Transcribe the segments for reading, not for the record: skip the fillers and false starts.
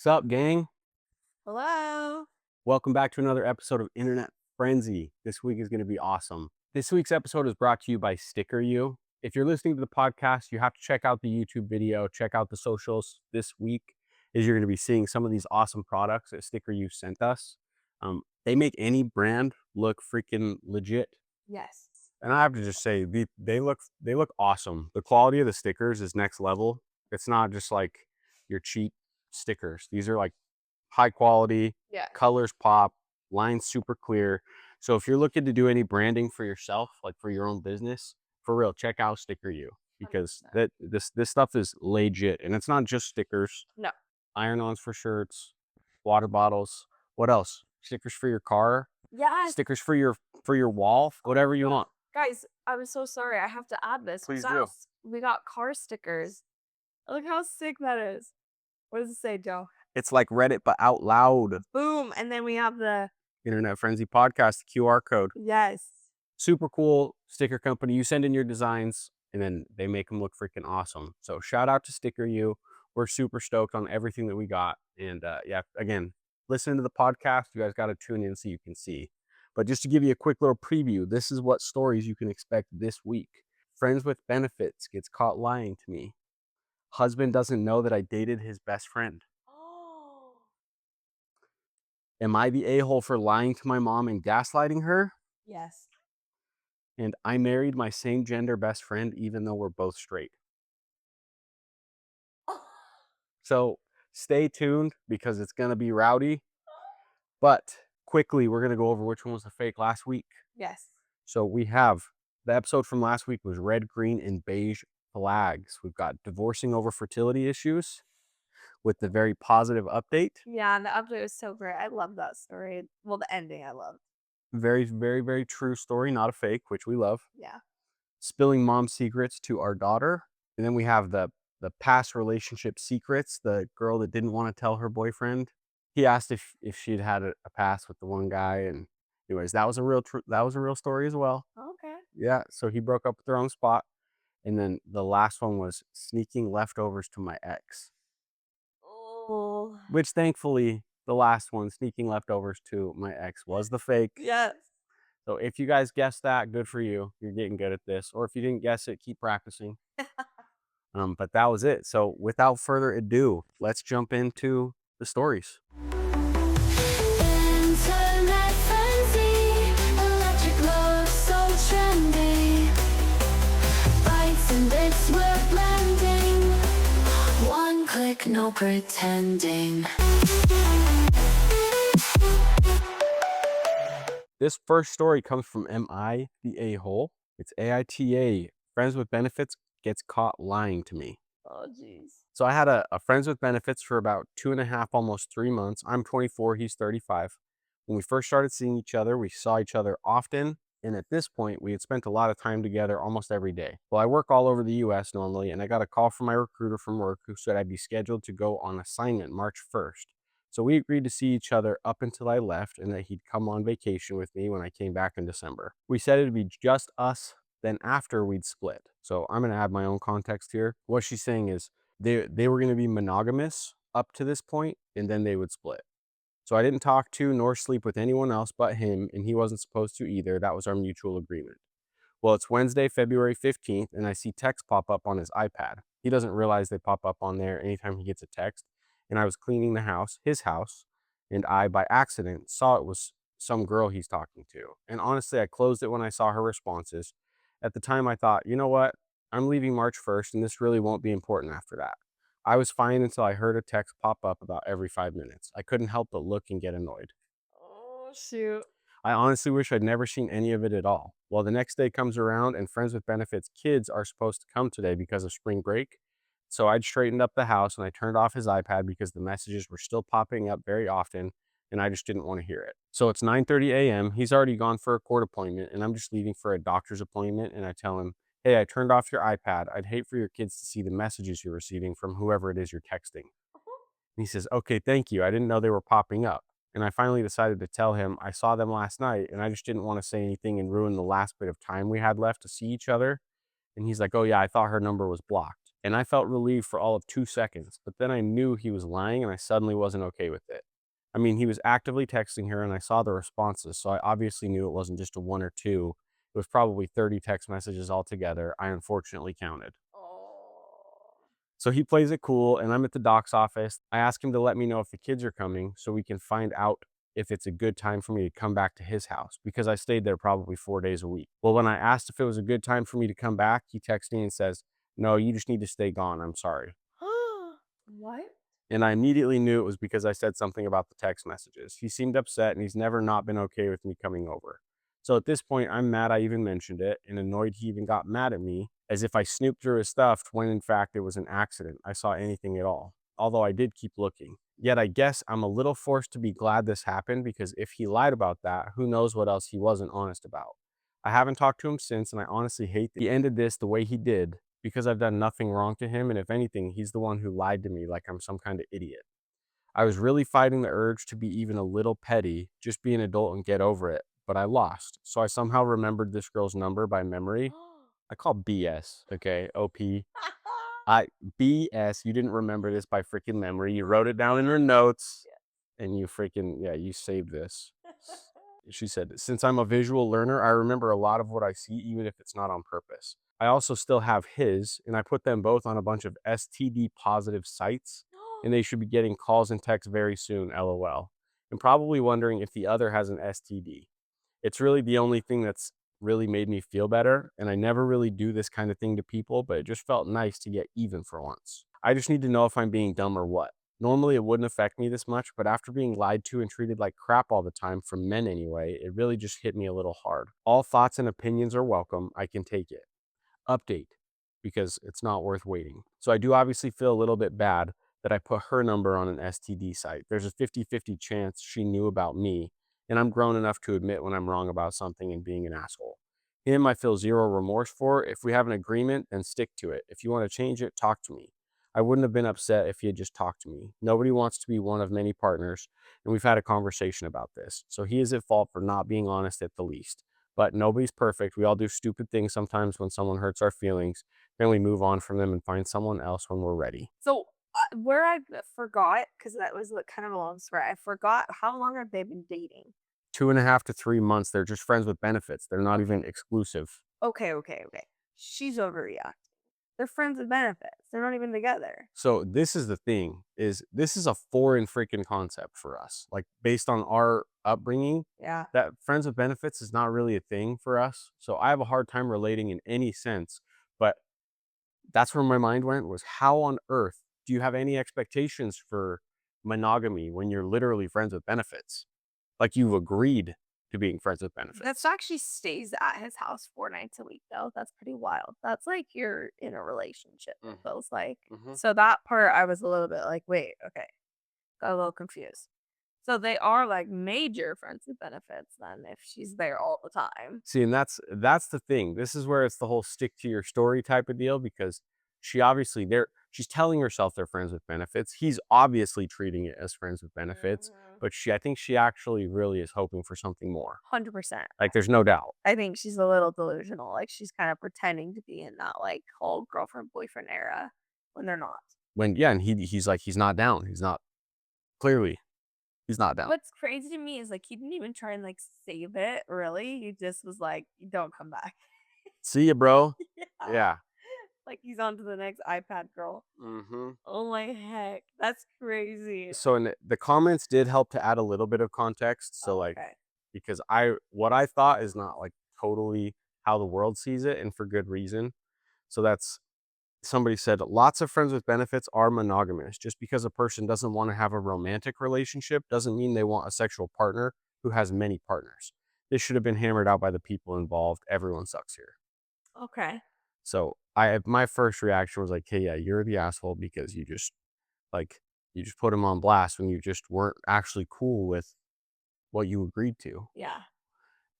What's up, gang? Hello. Welcome back to another episode of Internet Friendsy. This week is going to be awesome. This week's episode is brought to you by Sticker You. If you're listening to the podcast, you have to check out the YouTube video, check out the socials this week, as you're going to be seeing some of these awesome products that Sticker You sent us. They make any brand look freaking legit. Yes. And I have to just say, they look awesome. The quality of the stickers is next level. It's not just like your cheap stickers. These are like high quality, Yeah. colors pop, lines super clear. So if you're looking to do any branding for yourself, like for your own business, for real, check out Sticker You, because 100%. this stuff is legit, and it's not just stickers. No. Iron-ons for shirts, water bottles. What else? Stickers for your car, Yes. stickers for your wall, whatever you want. Guys, I'm so sorry. I have to add this. Please do. We got car stickers. Look how sick that is. What does it say, Joe? It's like Reddit, but out loud. Boom. And then we have the Internet Frenzy podcast, QR code. yes. Super cool sticker company. You send in your designs and then they make them look freaking awesome. So shout out to Sticker You. We're super stoked on everything that we got. And yeah, again, listen to the podcast. You guys got to tune in so you can see. But just to give you a quick little preview, this is what stories you can expect this week. Friends with benefits gets caught lying to me. Husband doesn't know that I dated his best friend. Oh. Am I the a-hole for lying to my mom and gaslighting her? Yes. And I married my same gender best friend even though we're both straight. So stay tuned because it's going to be rowdy. But quickly, we're going to go over which one was the fake last week. Yes. So we have the episode from last week was red, green, and beige flags. We've got divorcing over fertility issues with the very positive update. Yeah, and the update was so great. I love that story. Well, the ending I love. Very, very, very true story, not a fake, which we love. Yeah. Spilling mom secrets to our daughter. And then we have the past relationship secrets, the girl that didn't want to tell her boyfriend. He asked if she'd had a past with the one guy, and anyways, that was a real story as well. Okay. Yeah, so he broke up with her on the spot. And then the last one was sneaking leftovers to my ex, Oh. which thankfully the last one, sneaking leftovers to my ex, was the fake. Yes. So if you guys guessed that, good for you. You're getting good at this. Or if you didn't guess it, keep practicing. But that was it. So without further ado, let's jump into the stories. Internet Friendsy, electric love so trendy. Bytes and bits we're blending. One click, no pretending. This first story comes from MI, the a-hole. It's AITAH. Friends with benefits gets caught lying to me. Oh, jeez. So I had a friends with benefits for about 2.5, almost 3 months. I'm 24, he's 35. When we first started seeing each other, we saw each other often. And at this point, we had spent a lot of time together almost every day. Well, I work all over the US normally, and I got a call from my recruiter from work who said I'd be scheduled to go on assignment March 1st. So we agreed to see each other up until I left and that he'd come on vacation with me when I came back in December. We said it'd be just us, then after we'd split. So I'm going to add my own context here. What she's saying is they were going to be monogamous up to this point, and then they would split. So I didn't talk to nor sleep with anyone else but him, and he wasn't supposed to either. That was our mutual agreement. Well, it's Wednesday, February 15th, and I see texts pop up on his iPad. He doesn't realize they pop up on there anytime he gets a text. And I was cleaning the house, his house, and I, by accident, saw it was some girl he's talking to. And honestly, I closed it when I saw her responses. At the time, I thought, you know what? I'm leaving March 1st, and this really won't be important after that. I was fine until I heard a text pop up about every 5 minutes. I couldn't help but look and get annoyed. Oh, shoot. I honestly wish I'd never seen any of it at all. Well, the next day comes around and Friends with Benefits kids are supposed to come today because of spring break. So I'd straightened up the house and I turned off his iPad because the messages were still popping up very often and I just didn't want to hear it. So it's 9:30 a.m. He's already gone for a court appointment and I'm just leaving for a doctor's appointment, and I tell him, "Hey, I turned off your iPad. I'd hate for your kids to see the messages you're receiving from whoever it is you're texting." And he says, "Okay, thank you. I didn't know they were popping up." And I finally decided to tell him I saw them last night and I just didn't want to say anything and ruin the last bit of time we had left to see each other. And he's like, "Oh yeah, I thought her number was blocked." And I felt relieved for all of 2 seconds, but then I knew he was lying and I suddenly wasn't okay with it. I mean, he was actively texting her and I saw the responses, so I obviously knew it wasn't just a 1 or 2. It was probably 30 text messages altogether. I unfortunately counted. Oh. So he plays it cool, and I'm at the doc's office. I ask him to let me know if the kids are coming so we can find out if it's a good time for me to come back to his house because I stayed there probably 4 days a week. Well, when I asked if it was a good time for me to come back, he texts me and says, "No, you just need to stay gone. I'm sorry." What? And I immediately knew it was because I said something about the text messages. He seemed upset and he's never not been okay with me coming over. So at this point, I'm mad I even mentioned it and annoyed he even got mad at me as if I snooped through his stuff when in fact it was an accident. I saw anything at all, although I did keep looking. Yet I guess I'm a little forced to be glad this happened because if he lied about that, who knows what else he wasn't honest about. I haven't talked to him since and I honestly hate that he ended this the way he did because I've done nothing wrong to him, and if anything, he's the one who lied to me like I'm some kind of idiot. I was really fighting the urge to be even a little petty, just be an adult and get over it, but I lost. So I somehow remembered this girl's number by memory. I call BS, okay? OP. I BS, you didn't remember this by freaking memory. You wrote it down in your notes and you freaking, yeah, you saved this. She said, "Since I'm a visual learner, I remember a lot of what I see, even if it's not on purpose. I also still have his, and I put them both on a bunch of STD positive sites, and they should be getting calls and texts very soon, LOL. And probably wondering if the other has an STD. It's really the only thing that's really made me feel better, and I never really do this kind of thing to people, but it just felt nice to get even for once. I just need to know if I'm being dumb or what. Normally, it wouldn't affect me this much, but after being lied to and treated like crap all the time, from men anyway, it really just hit me a little hard. All thoughts and opinions are welcome. I can take it. Update, because it's not worth waiting." So I do obviously feel a little bit bad that I put her number on an STD site. There's a 50-50 chance she knew about me, and I'm grown enough to admit when I'm wrong about something and being an asshole. Him, I feel zero remorse for. If we have an agreement, then stick to it. If you want to change it, talk to me. I wouldn't have been upset if he had just talked to me. Nobody wants to be one of many partners, and we've had a conversation about this. So he is at fault for not being honest at the least. But nobody's perfect. We all do stupid things sometimes when someone hurts our feelings. Then we move on from them and find someone else when we're ready. So, where I forgot, because that was like kind of a long story. I forgot how long have they been dating? 2.5 to 3 months. They're just friends with benefits. They're not even exclusive. Okay, okay, okay. She's overreacting. They're friends with benefits. They're not even together. So this is the thing, is this is a foreign freaking concept for us. Like based on our upbringing, Yeah. that friends with benefits is not really a thing for us. So I have a hard time relating in any sense, but that's where my mind went, was how on earth do you have any expectations for monogamy when you're literally friends with benefits? Like you've agreed to being friends with benefits. That's actually stays at his house 4 nights a week, though. That's pretty wild. That's like you're in a relationship, it feels like. So that part, I was a little bit like, wait, okay. Got a little confused. So they are like major friends with benefits then if she's there all the time. See, and that's the thing. This is where it's the whole stick to your story type of deal because she obviously she's telling herself they're friends with benefits. He's obviously treating it as friends with benefits, but I think she actually really is hoping for something more. 100%. Like there's no doubt. I think she's a little delusional. Like she's kind of pretending to be in that like whole girlfriend boyfriend era when they're not. And he's like he's not down. He's not clearly he's not down. What's crazy to me is like he didn't even try and like save it, really. He just was like, don't come back. See ya, bro. Yeah. Yeah. Like he's on to the next iPad girl. Mm-hmm. Oh my heck. That's crazy. So in the comments did help to add a little bit of context. So like Okay. because what I thought is not like totally how the world sees it, and for good reason. So that's somebody said lots of friends with benefits are monogamous. Just because a person doesn't want to have a romantic relationship doesn't mean they want a sexual partner who has many partners. This should have been hammered out by the people involved. Everyone sucks here. Okay. So my first reaction was like, hey, yeah, you're the asshole because you just put him on blast when you just weren't actually cool with what you agreed to. Yeah.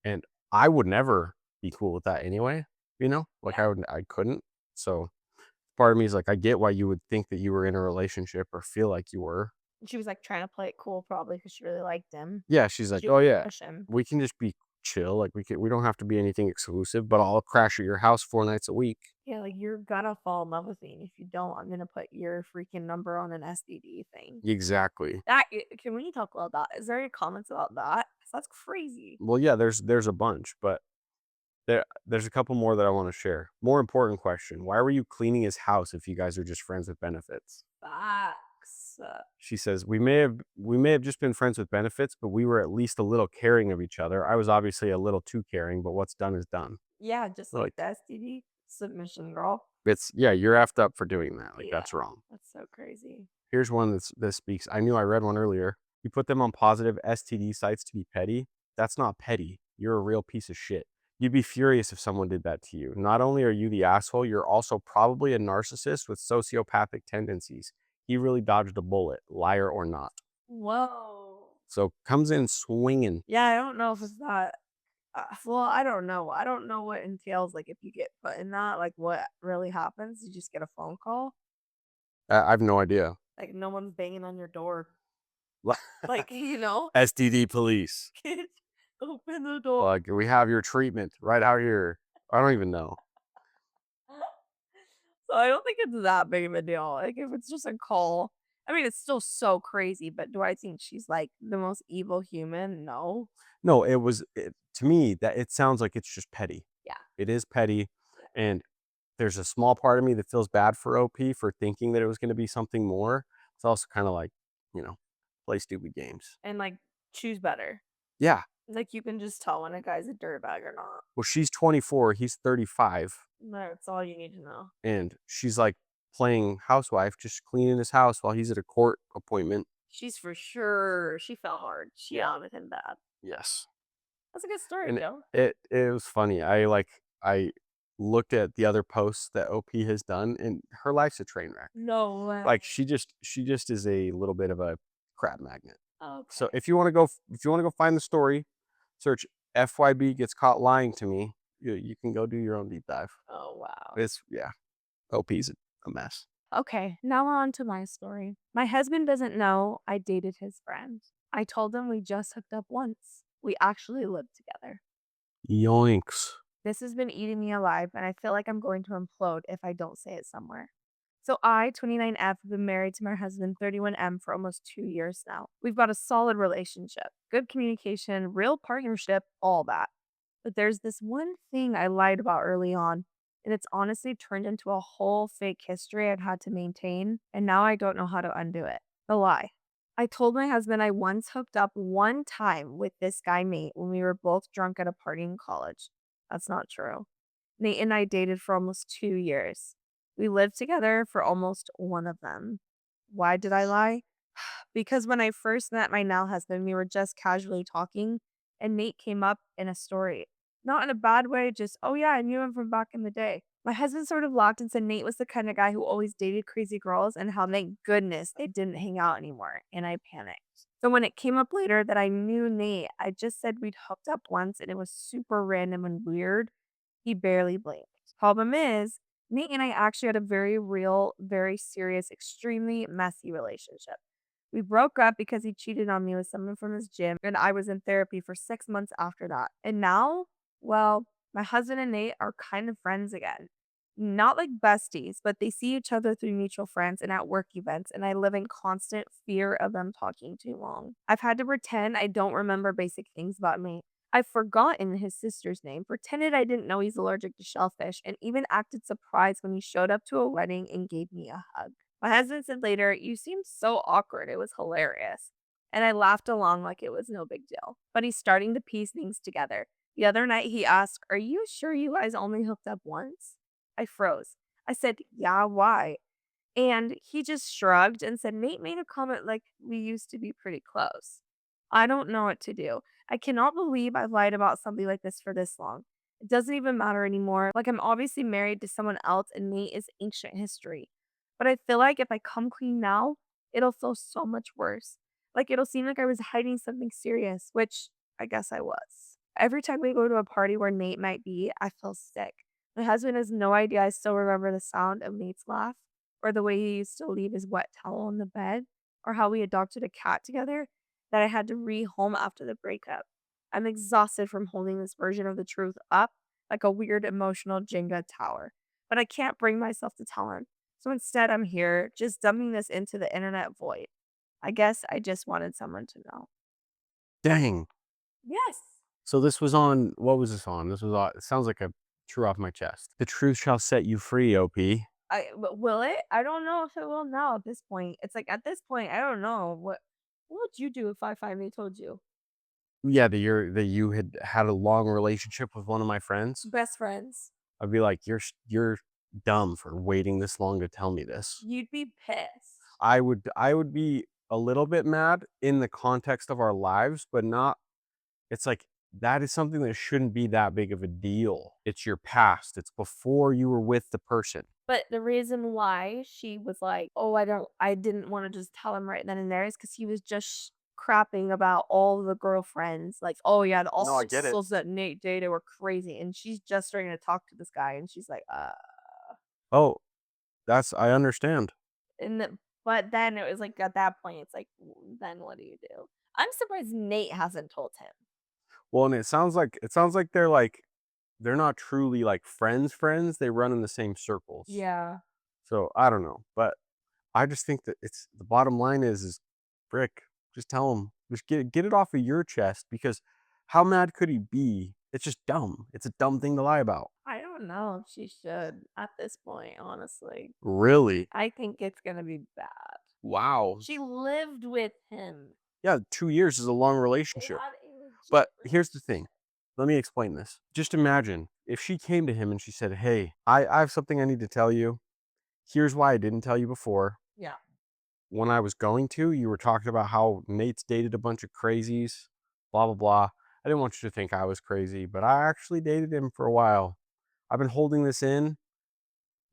And I would never be cool with that anyway, like Yeah. I couldn't. So part of me is like, I get why you would think that you were in a relationship or feel like you were. She was like trying to play it cool probably because she really liked him. Yeah, she's like, She oh was yeah, push him. we can just be chill. Like we don't have to be anything exclusive, but I'll crash at your house 4 nights a week. Yeah, like you're gonna fall in love with me. And if you don't, I'm gonna put your freaking number on an STD thing. Exactly. Can we talk about that? Is there any comments about that? 'Cause that's crazy. Well, yeah, there's a bunch, but there's a couple more that I want to share. More important question: why were you cleaning his house if you guys are just friends with benefits? Facts. She says we may have just been friends with benefits, but we were at least a little caring of each other. I was obviously a little too caring, but what's done is done. Yeah, just like Like the STD submission, girl. it's yeah, you're effed up for doing that. Like Yeah, that's wrong. that's so crazy. Here's one that speaks. I knew I read one earlier. You put them on positive STD sites to be petty. That's not petty. You're a real piece of shit. You'd be furious if someone did that to you. Not only are you the asshole, you're also probably a narcissist with sociopathic tendencies. He really dodged a bullet, liar or not. Whoa. So comes in swinging. Yeah, I don't know if it's that. Well, I don't know. I don't know what entails. Like, if you get put in that, like, what really happens? You just get a phone call. I have no idea. Like, no one's banging on your door. Like, STD police. kid, open the door. Like we have your treatment right out here. I don't even know. So I don't think it's that big of a deal. Like, if it's just a call, I mean, it's still so crazy. But do I think she's like the most evil human? No. No, to me that it sounds like it's just petty. Yeah. It is petty, and there's a small part of me that feels bad for OP for thinking that it was going to be something more. It's also kind of like, play stupid games. And like, choose better. Yeah. Like, you can just tell when a guy's a dirtbag or not. Well, she's 24, he's 35, That's all you need to know. and she's like playing housewife, just cleaning his house while he's at a court appointment. She's for sure. She fell hard. She wanted him bad. Yes. That's a good story, And Joe. it was funny. I looked at the other posts that OP has done, and her life's a train wreck. No way. Like she just is a little bit of a crab magnet. Okay. So if you want to go find the story, search FYB gets caught lying to me. You can go do your own deep dive. Oh wow. OP's a mess. Okay, now we're on to my story. My husband doesn't know I dated his friend. I told him we just hooked up once. We actually lived together. Yoinks. This has been eating me alive, and I feel like I'm going to implode if I don't say it somewhere. So I, 29F, have been married to my husband, 31M, for almost 2 years now. We've got a solid relationship, good communication, real partnership, all that. But there's this one thing I lied about early on, and it's honestly turned into a whole fake history I've had to maintain, and now I don't know how to undo it. The lie. I told my husband I once hooked up one time with this guy Nate when we were both drunk at a party in college. That's not true. Nate and I dated for almost 2 years. We lived together for almost one of them. Why did I lie? Because when I first met my now husband, we were just casually talking, and Nate came up in a story. Not in a bad way, just, oh yeah, I knew him from back in the day. My husband sort of laughed and said Nate was the kind of guy who always dated crazy girls and how, thank goodness, they didn't hang out anymore. And I panicked. So when it came up later that I knew Nate, I just said we'd hooked up once and it was super random and weird. He barely blinked. Problem is, Nate and I actually had a very real, very serious, extremely messy relationship. We broke up because he cheated on me with someone from his gym, and I was in therapy for 6 months after that. And now, well, my husband and Nate are kind of friends again. Not like besties, but they see each other through mutual friends and at work events, and I live in constant fear of them talking too long. I've had to pretend I don't remember basic things about Nate. I've forgotten his sister's name, pretended I didn't know he's allergic to shellfish, and even acted surprised when he showed up to a wedding and gave me a hug. My husband said later, "You seemed so awkward. It was hilarious." And I laughed along like it was no big deal. But he's starting to piece things together. The other night he asked, "Are you sure you guys only hooked up once?" I froze. I said, "Yeah, why?" And he just shrugged and said, "Nate made a comment like we used to be pretty close." I don't know what to do. I cannot believe I've lied about something like this for this long. It doesn't even matter anymore. Like, I'm obviously married to someone else and Nate is ancient history. But I feel like if I come clean now, it'll feel so much worse. Like, it'll seem like I was hiding something serious, which I guess I was. Every time we go to a party where Nate might be, I feel sick. My husband has no idea I still remember the sound of Nate's laugh, or the way he used to leave his wet towel on the bed, or how we adopted a cat together that I had to rehome after the breakup. I'm exhausted from holding this version of the truth up like a weird emotional Jenga tower. But I can't bring myself to tell him. So instead, I'm here, just dumping this into the internet void. I guess I just wanted someone to know. Dang. Yes. So this was on, what was this on? This was on, it sounds like a true off my chest. The truth shall set you free, OP. But will it? I don't know if it will now at this point. It's like at this point, I don't know. What would you do if I finally told you? Yeah, that you had a long relationship with one of my friends. Best friends. I'd be like, you're dumb for waiting this long to tell me this. You'd be pissed. I would be a little bit mad in the context of our lives, but not, it's like that is something that shouldn't be that big of a deal. It's your past. It's before you were with the person. But the reason why she was like, "Oh, I didn't want to just tell him right then and there," is because he was just crapping about all the girlfriends. Like, "Oh yeah, all No, I the get it. girls that Nate dated were crazy," and she's just starting to talk to this guy, and she's like, Oh, I understand. and but then it was like at that point, it's like, then what do you do? I'm surprised Nate hasn't told him. Well, and it sounds like they're not truly like friends. They run in the same circles. Yeah. So I don't know, but I just think that it's the bottom line is frick, just tell him. Just get it off of your chest, because how mad could he be? It's just dumb. It's a dumb thing to lie about. I don't know if she should at this point, honestly. Really? I think it's gonna be bad. Wow. She lived with him. Yeah, 2 years is a long They relationship. had a legit But here's the thing. Let me explain this. Just imagine if she came to him and she said, "Hey, I have something I need to tell you. Here's why I didn't tell you before. Yeah. When I was going to, you were talking about how Nate's dated a bunch of crazies, blah, blah, blah. I didn't want you to think I was crazy, but I actually dated him for a while. I've been holding this in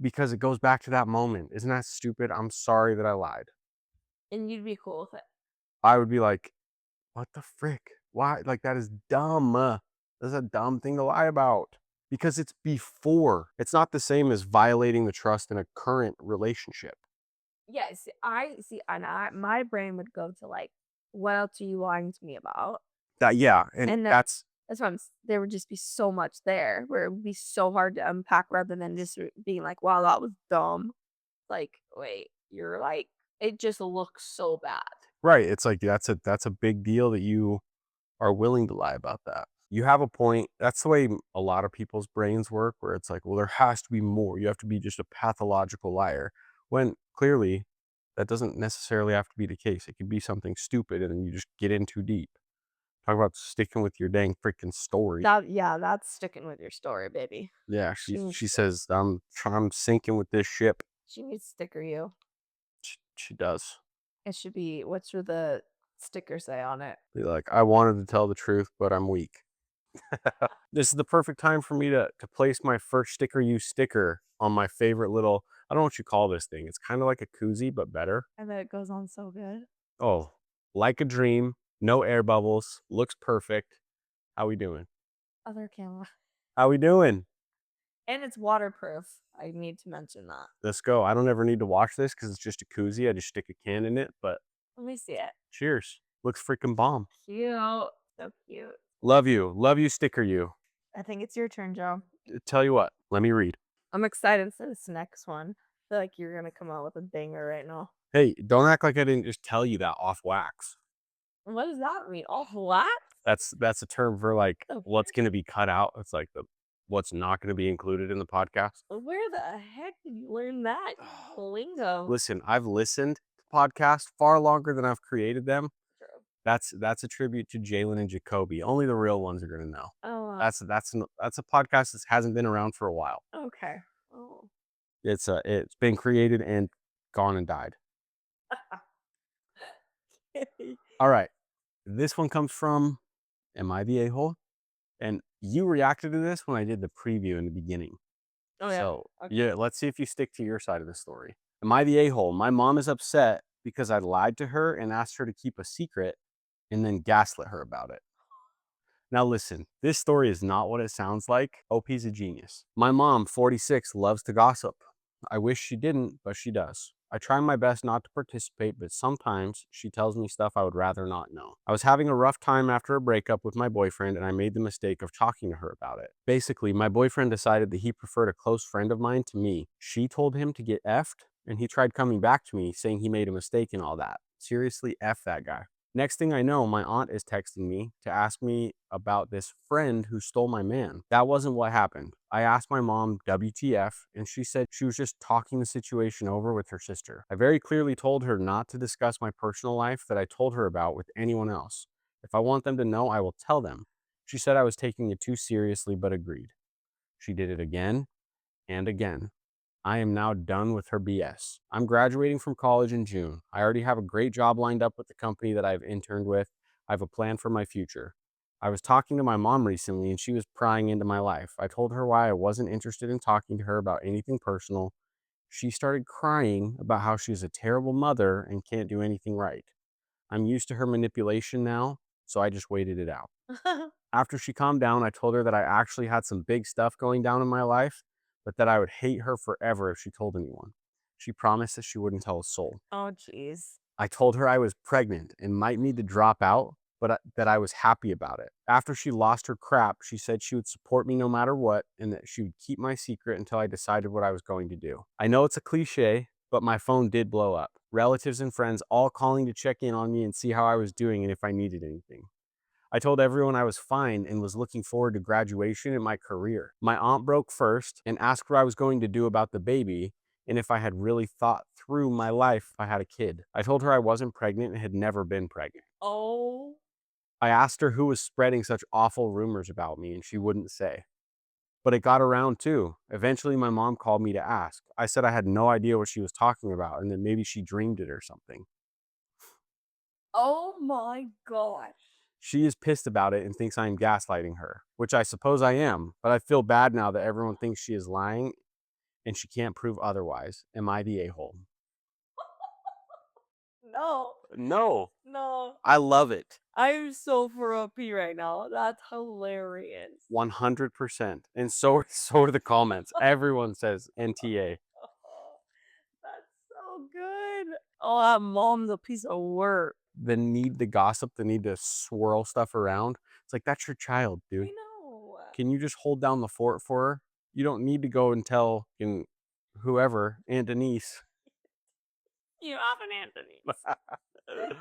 because it goes back to that moment. Isn't that stupid? I'm sorry that I lied." And you'd be cool with it. I would be like, what the frick? Why? Like, that is dumb. That's a dumb thing to lie about, because it's before. It's not the same as violating the trust in a current relationship. Yes, I see, and my brain would go to like, what else are you lying to me about? Yeah, and And that's that's why there would just be so much there where it would be so hard to unpack rather than just being like, wow, that was dumb. Like, wait, you're like, it just looks so bad. right. It's like that's a big deal that you are willing to lie about that. You have a point. That's the way a lot of people's brains work, where it's like, well, there has to be more. You have to be just a pathological liar. When clearly that doesn't necessarily have to be the case. It could be something stupid and then you just get in too deep. Talk about sticking with your dang freaking story. Yeah, that's sticking with your story, baby. Yeah, She needs she to- says, I'm sinking with this ship. She needs to sticker you. She does. It should be, what should the sticker say on it? Be like, I wanted to tell the truth, but I'm weak. This is the perfect time for me to place my first sticker you sticker on my favorite little, I don't know what you call this thing. It's kind of like a koozie, but better. And then it goes on so good. Oh, like a dream, no air bubbles, looks perfect. How we doing? Other camera. How we doing? And it's waterproof. I need to mention that. Let's go. I don't ever need to wash this because it's just a koozie. I just stick a can in it, but Let me see it. cheers. Looks freaking bomb. Cute. So cute. Love you. Love you, sticker you. I think it's your turn, Joe. Tell you what, let me read. I'm excited for this next one. I feel like you're gonna come out with a banger right now. Hey, don't act like I didn't just tell you that off wax. What does that mean? Off what? That's a term for like Oh, what's going to be cut out. It's like what's not going to be included in the podcast. Where the heck did you learn that lingo? Listen, I've listened to podcasts far longer than I've created them. True. That's a tribute to Jalen and Jacoby. Only the real ones are going to know. Oh, That's a podcast that hasn't been around for a while. okay. Oh. It's been created and gone and died. All right. This one comes from Am I the A-hole? And you reacted to this when I did the preview in the beginning. Oh yeah. So, Okay. yeah, let's see if you stick to your side of the story. Am I the a-hole? My mom is upset because I lied to her and asked her to keep a secret and then gaslit her about it. Now listen, this story is not what it sounds like. OP's a genius. My mom, 46, loves to gossip. I wish she didn't, but she does. I try my best not to participate, but sometimes she tells me stuff I would rather not know. I was having a rough time after a breakup with my boyfriend, and I made the mistake of talking to her about it. Basically, my boyfriend decided that he preferred a close friend of mine to me. She told him to get effed, and he tried coming back to me saying he made a mistake and all that. Seriously, F that guy. Next thing I know, my aunt is texting me to ask me about this friend who stole my man. That wasn't what happened. I asked my mom WTF, and she said she was just talking the situation over with her sister. I very clearly told her not to discuss my personal life that I told her about with anyone else. If I want them to know, I will tell them. She said I was taking it too seriously, but agreed. She did it again and again. I am now done with her BS. I'm graduating from college in June. I already have a great job lined up with the company that I've interned with. I have a plan for my future. I was talking to my mom recently and she was prying into my life. I told her why I wasn't interested in talking to her about anything personal. She started crying about how she's a terrible mother and can't do anything right. I'm used to her manipulation now, so I just waited it out. After she calmed down, I told her that I actually had some big stuff going down in my life, but that I would hate her forever if she told anyone. She promised that she wouldn't tell a soul. Oh, jeez. I told her I was pregnant and might need to drop out, but that I was happy about it. After she lost her crap, she said she would support me no matter what and that she would keep my secret until I decided what I was going to do. I know it's a cliche, but my phone did blow up. Relatives and friends all calling to check in on me and see how I was doing and if I needed anything. I told everyone I was fine and was looking forward to graduation and my career. My aunt broke first and asked what I was going to do about the baby and if I had really thought through my life if I had a kid. I told her I wasn't pregnant and had never been pregnant. Oh, I asked her who was spreading such awful rumors about me and she wouldn't say. But it got around too. Eventually, my mom called me to ask. I said I had no idea what she was talking about and that maybe she dreamed it or something. oh my gosh. She is pissed about it and thinks I am gaslighting her, which I suppose I am, but I feel bad now that everyone thinks she is lying and she can't prove otherwise. Am I the a-hole? No, No, no. I love it. I'm so for OP right now. That's hilarious. 100%. And so are the comments. Everyone says NTA. Oh, that's so good. Oh, that mom's a piece of work. The need to gossip, the need to swirl stuff around. It's like, that's your child, I dude. know. Can you just hold down the fort for her? You don't need to go and tell whoever, Aunt Denise. You have an Anthony.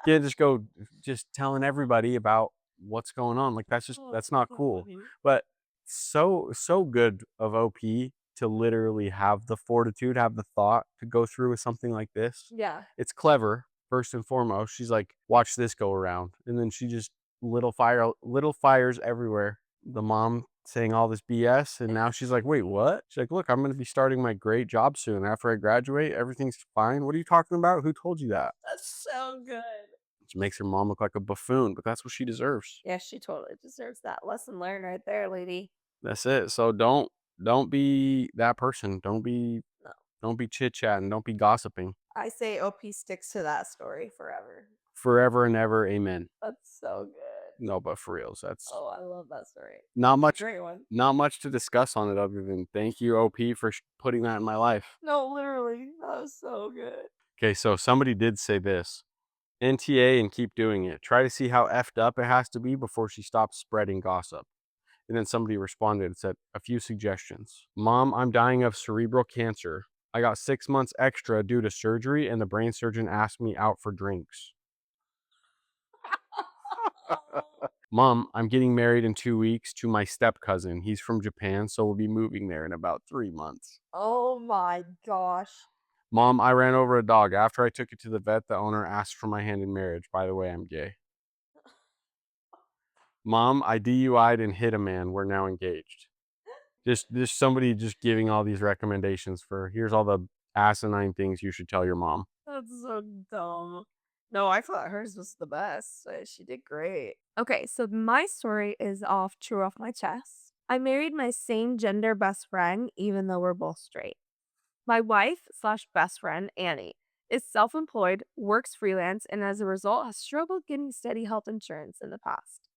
Can't just go just telling everybody about what's going on. Like Oh, that's not so cool. funny. But so good of OP to literally have the fortitude, have the thought to go through with something like this. Yeah. It's clever, first and foremost. She's like, watch this go around. And then she just little fires everywhere. The mom saying all this BS, and now she's like, wait, what? She's like, look, I'm gonna be starting my great job soon. After I graduate, everything's fine. What are you talking about? Who told you that? That's so good. Which makes her mom look like a buffoon, but that's what she deserves. Yeah, she totally deserves that. Lesson learned right there, lady. That's it. So don't be that person. No. Don't be chit-chatting. Don't be gossiping. I say OP sticks to that story forever. Forever and ever, amen. That's so good. No, but for reals, that's Oh, I love that story. not much Great one. not much to discuss on it other than thank you, OP, for putting that in my life. No, literally. That was so good. Okay, so somebody did say this. NTA and keep doing it. Try to see how effed up it has to be before she stops spreading gossip. And then somebody responded and said, a few suggestions. Mom, I'm dying of cerebral cancer. I got 6 months extra due to surgery, and the brain surgeon asked me out for drinks. Mom, I'm getting married in 2 weeks to my step cousin. He's from Japan, so we'll be moving there in about 3 months. Oh my gosh. Mom, I ran over a dog. After I took it to the vet, the owner asked for my hand in marriage. By the way, I'm gay. Mom, I DUI'd and hit a man. We're now engaged. Just somebody just giving all these recommendations for here's all the asinine things you should tell your mom. That's so dumb. No, I thought hers was the best. She did great. Okay, so my story is true off my chest. I married my same gender best friend, even though we're both straight. My wife slash best friend, Annie, is self employed, works freelance, and as a result has struggled getting steady health insurance in the past.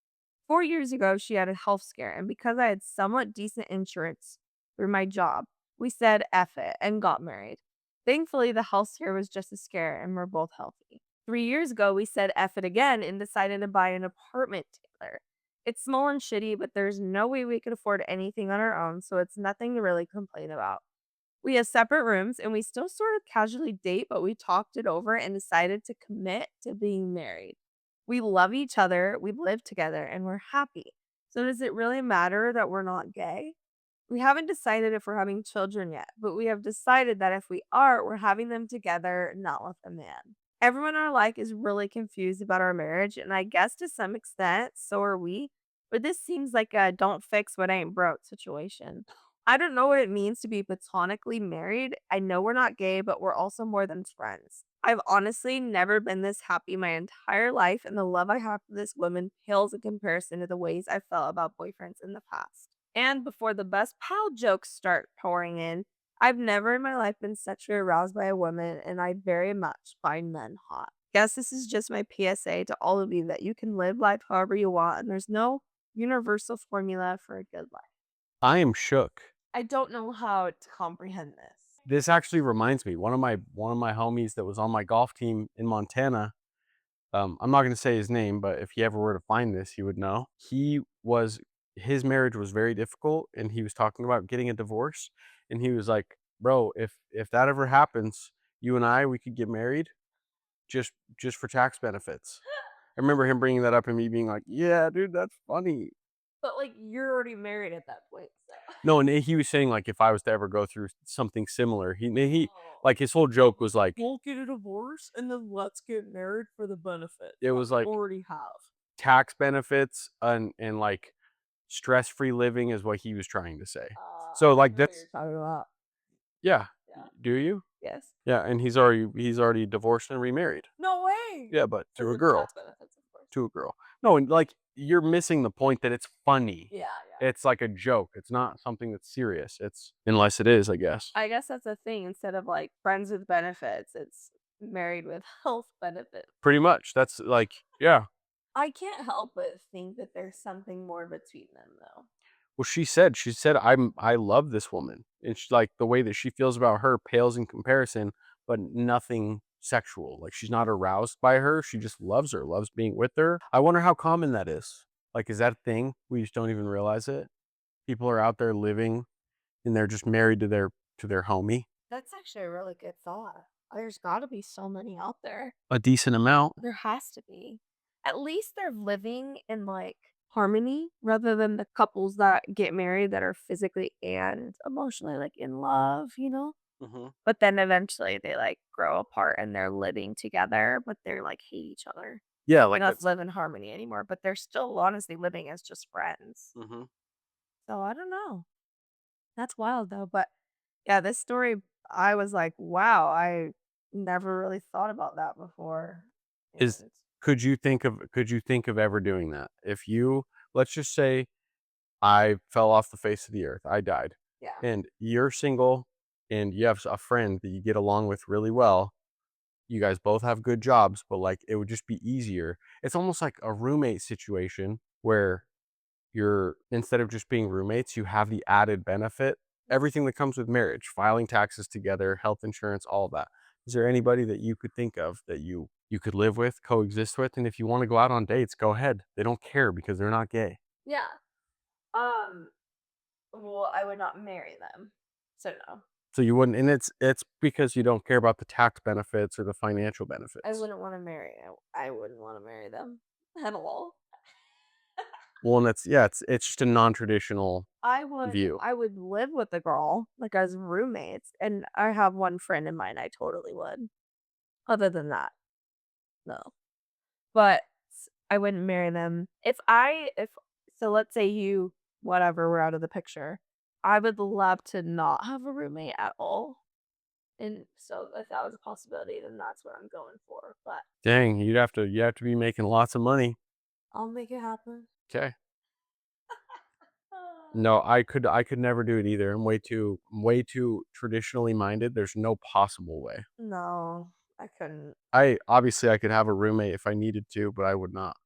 4 years ago, she had a health scare, and because I had somewhat decent insurance through my job, we said F it and got married. Thankfully, the house here was just a scare and we're both healthy. 3 years ago, we said F it again and decided to buy an apartment together. It's small and shitty, but there's no way we could afford anything on our own, so it's nothing to really complain about. We have separate rooms and we still sort of casually date, but we talked it over and decided to commit to being married. We love each other, we live together, and we're happy. So, does it really matter that we're not gay? We haven't decided if we're having children yet, but we have decided that if we are, we're having them together, not with a man. Everyone in our life is really confused about our marriage, and I guess to some extent, so are we. But this seems like a don't fix what ain't broke situation. I don't know what it means to be platonically married. I know we're not gay, but we're also more than friends. I've honestly never been this happy my entire life, and the love I have for this woman pales in comparison to the ways I felt about boyfriends in the past. And before the best pal jokes start pouring in, I've never in my life been sexually aroused by a woman, and I very much find men hot. Guess this is just my PSA to all of you that you can live life however you want, and there's no universal formula for a good life. I am shook. I don't know how to comprehend this. This actually reminds me, one of my homies that was on my golf team in Montana. I'm not gonna say his name, but if he ever were to find this, he would know. His marriage was very difficult, and he was talking about getting a divorce, and he was like, "Bro, if that ever happens, you and we could get married just for tax benefits." I remember him bringing that up and me being like, "Yeah, dude, that's funny." But like you're already married at that point, so. No, and he was saying, like, if I was to ever go through something similar, he Oh. like, his whole joke was like, We'll get a divorce and then let's get married for the benefits it that was we like already have. tax benefits and, like, stress-free living is what he was trying to say. So, I like, know what you're that's talking about. yeah. Yeah. Do you? Yes. Yeah, and he's already divorced and remarried. No way. Yeah, but For to a the girl. tax benefits, of course. To a girl. No, and, like, you're missing the point that it's funny. Yeah. It's like a joke. It's not something that's serious. It's unless it is, I guess. I guess that's a thing. Instead of like friends with benefits, it's married with health benefits. Pretty much. That's like yeah. I can't help but think that there's something more between them, though. Well, she said, I love this woman. It's like the way that she feels about her pales in comparison, but nothing sexual. Like she's not aroused by her. She just loves her, loves being with her. I wonder how common that is. Like, is that a thing? We just don't even realize it. People are out there living and they're just married to their homie. That's actually a really good thought. There's got to be so many out there. A decent amount. There has to be. At least they're living in like harmony rather than the couples that get married that are physically and emotionally like in love, you know? Hmm. But then eventually they like grow apart and they're living together, but they're like hate each other. Yeah, They like don't that's. live in harmony anymore, but they're still honestly living as just friends. Hmm. So I don't know. That's wild though. But yeah, this story, I was like, wow, I never really thought about that before. Is And could you think of ever doing that? If you let's just say I fell off the face of the earth, I died, yeah. and you're single and you have a friend that you get along with really well. You guys both have good jobs, but like it would just be easier. It's almost like a roommate situation where you're instead of just being roommates, you have the added benefit, everything that comes with marriage, filing taxes together, health insurance, all of that. Is there anybody that you could think of that you could live with, coexist with, and if you want to go out on dates, go ahead. They don't care because they're not gay. Yeah. Um, well, I would not marry them. So no. So you wouldn't, and it's because you don't care about the tax benefits or the financial I benefits. wouldn't want to marry I wouldn't want to marry them at all. Well, and that's yeah, it's just a non-traditional view. I would live with the girl, like as roommates, and I have one friend in mind I totally would. Other than that, no. But I wouldn't marry them. If so let's say you whatever we're out of the picture. I would love to not have a roommate at all. And so if that was a possibility, then that's what I'm going for. But Dang, you have to be making lots of money. I'll make it happen. Okay. No, I could never do it either. I'm way too traditionally minded. There's no possible way. No, I couldn't. I could have a roommate if I needed to, but I would not.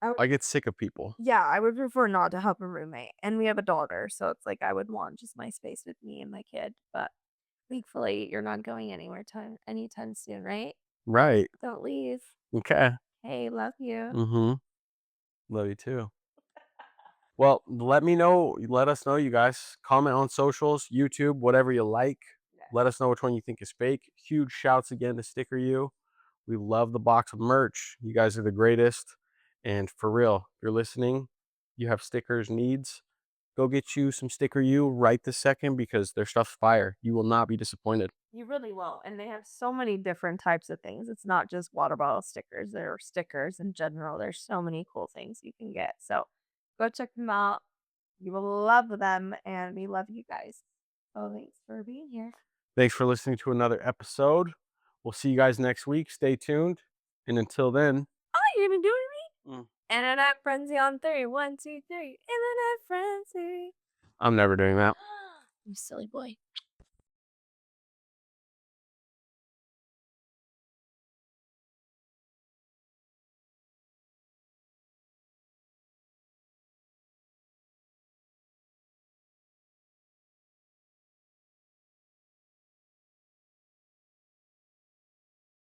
I I get sick of people. Yeah, I would prefer not to have a roommate, and we have a daughter, so it's like I would want just my space with me and my kid, but Thankfully, you're not going anywhere anytime soon, right? Right. Don't leave. Okay. Hey, love you. Mm-hmm. Love you too. Well, let us know, you guys. Comment on socials, YouTube, whatever you like. Let us know which one you think is fake. Huge shouts again to Sticker You. We love the box of merch. You guys are the greatest. And for real, if you're listening, you have stickers needs, go get you some Sticker You right this second because their stuff's fire. You will not be disappointed. You really will. And they have so many different types of things. It's not just water bottle stickers. There are stickers in general. There's so many cool things you can get. So go check them out. You will love them. And we love you guys. Oh, thanks for being here. Thanks for listening to another episode. We'll see you guys next week. Stay tuned. And until then, Oh, you're going to do it with me? Mm. Internet Frenzy on 3. 1, 2, 3. Internet Frenzy. I'm never doing that. You silly boy.